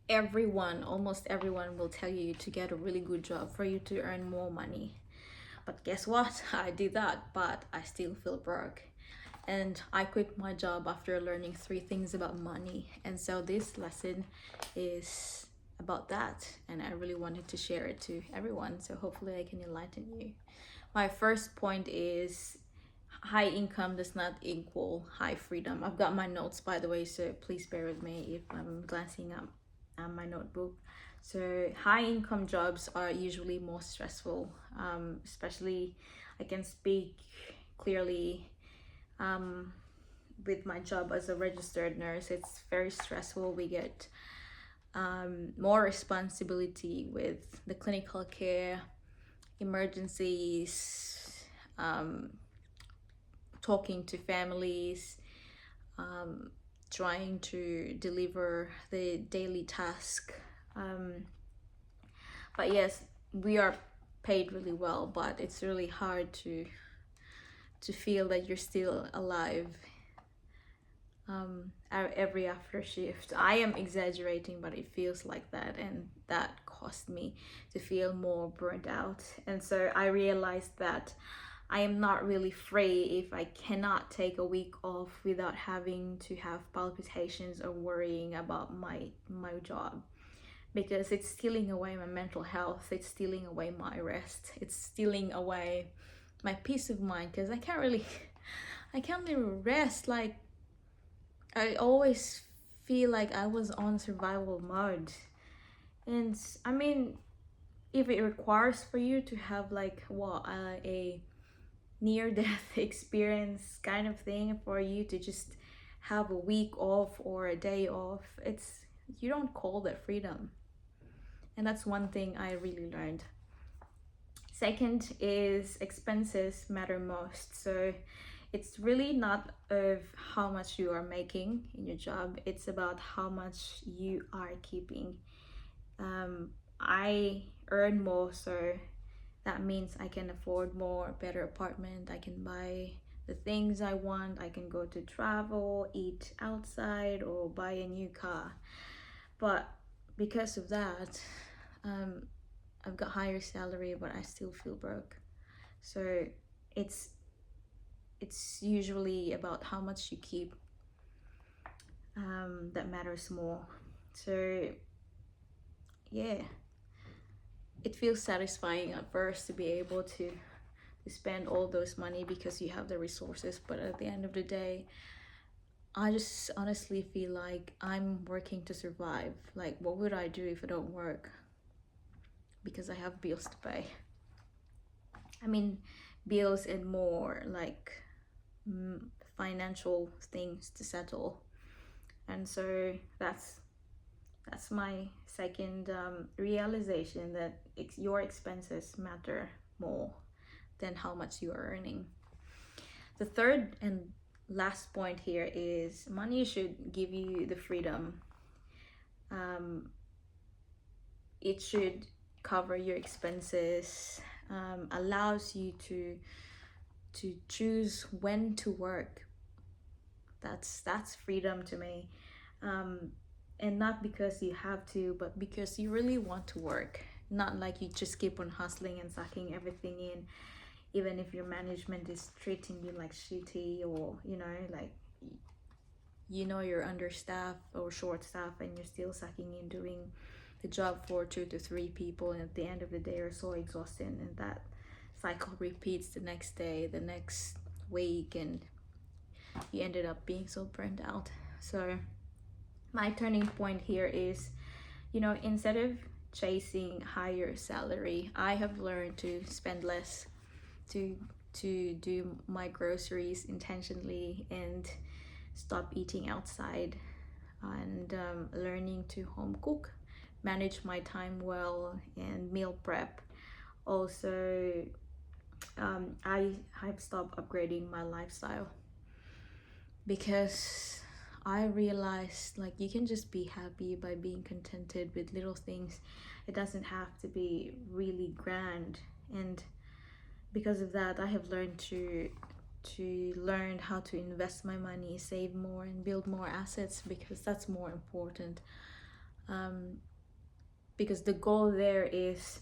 everyone, almost everyone, will tell you to get a really good job for you to earn more money. But guess what? I did that, but I still feel broke. And I quit my job after learning three things about money. And so this lesson is about that. And I really wanted to share it to everyone. So hopefully I can enlighten you. My first point is high income does not equal high freedom. I've got my notes, by the way, so please bear with me if I'm glancing up my notebook. So high income jobs are usually more stressful, especially I can speak clearly with my job as a registered nurse. It's very stressful. We get more responsibility with the clinical care, emergencies, talking to families, trying to deliver the daily task. But yes, we are paid really well, but it's really hard to feel that you're still alive every after shift. I am exaggerating, but it feels like that, and that caused me to feel more burnt out. And so I realized that I am not really free if I cannot take a week off without having to have palpitations or worrying about my job, because it's stealing away my mental health, it's stealing away my rest, it's stealing away my peace of mind, because I can't really rest. Like, I always feel like I was on survival mode. And I mean, if it requires for you to have like a near death experience kind of thing for you to just have a week off or a day off, it's, you don't call that freedom. And that's one thing I really learned. Second is expenses matter most. So it's really not of how much you are making in your job, it's about how much you are keeping. I earn more, so that means I can afford more, better apartment, I can buy the things I want, I can go to travel, eat outside, or buy a new car. But because of that, I've got higher salary, but I still feel broke. So it's usually about how much you keep that matters more. So yeah, it feels satisfying at first to be able to spend all those money because you have the resources, but at the end of the day, I just honestly feel like I'm working to survive. Like, what would I do if I don't work? Because I have bills to pay. I mean, bills and more, like financial things to settle. And so that's my second realization, that your expenses matter more than how much you are earning. The third and last point here is money should give you the freedom. It should cover your expenses, allows you to choose when to work. That's freedom to me. And not because you have to, but because you really want to work. Not like you just keep on hustling and sucking everything in, even if your management is treating you like shitty, or like you're understaffed or short staffed, and you're still sucking in doing the job for 2 to 3 people, and at the end of the day you're so exhausted, and that cycle repeats the next day, the next week, and you ended up being so burned out. So my turning point here is, instead of chasing higher salary, I have learned to spend less, to do my groceries intentionally, and stop eating outside, and learning to home cook, manage my time well, and meal prep. Also, I have stopped upgrading my lifestyle, because I realized, like, you can just be happy by being contented with little things. It doesn't have to be really grand. And because of that, I have learned to learn how to invest my money, save more, and build more assets, because that's more important. um, because the goal there is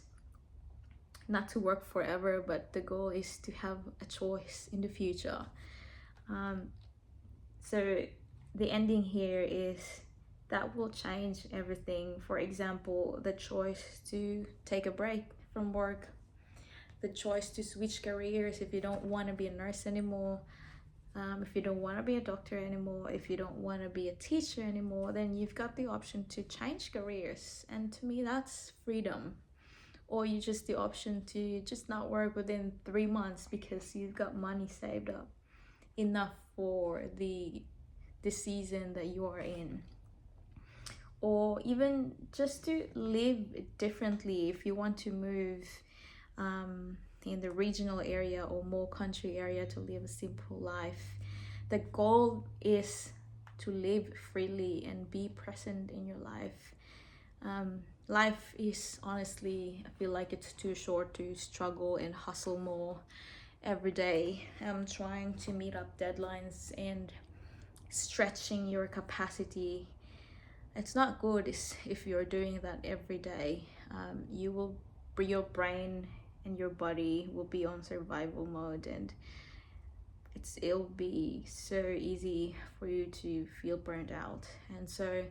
not to work forever, but the goal is to have a choice in the future. um, so the ending here is that will change everything. For example, the choice to take a break from work, the choice to switch careers if you don't want to be a nurse anymore, if you don't want to be a doctor anymore, if you don't want to be a teacher anymore, then you've got the option to change careers. And to me, that's freedom. Or you just the option to just not work within 3 months because you've got money saved up enough for the season that you are in. Or even just to live differently if you want to move in the regional area or more country area to live a simple life. The goal is to live freely and be present in your life. Life is honestly, I feel like it's too short to struggle and hustle more every day. I'm trying to meet up deadlines and stretching your capacity. It's not good if you're doing that every day. You will, your brain and your body will be on survival mode, and it'll be so easy for you to feel burnt out. And so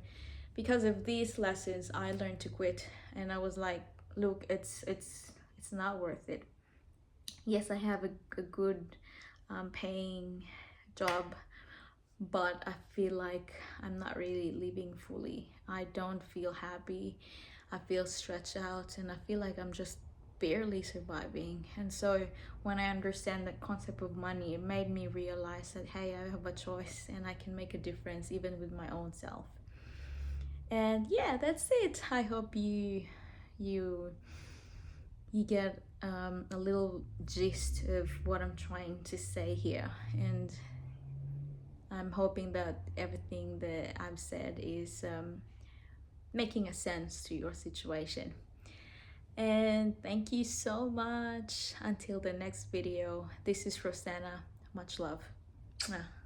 because of these lessons, I learned to quit, and I was like, look, it's not worth it. Yes, I have a good paying job, but I feel like I'm not really living fully. I don't feel happy. I feel stretched out, and I feel like I'm just barely surviving. And so when I understand the concept of money, it made me realize that hey, I have a choice and I can make a difference even with my own self. And yeah, that's it. I hope you you get a little gist of what I'm trying to say here. And I'm hoping that everything that I've said is making a sense to your situation. And thank you so much. Until the next video, this is Rosanna. Much love. Mwah.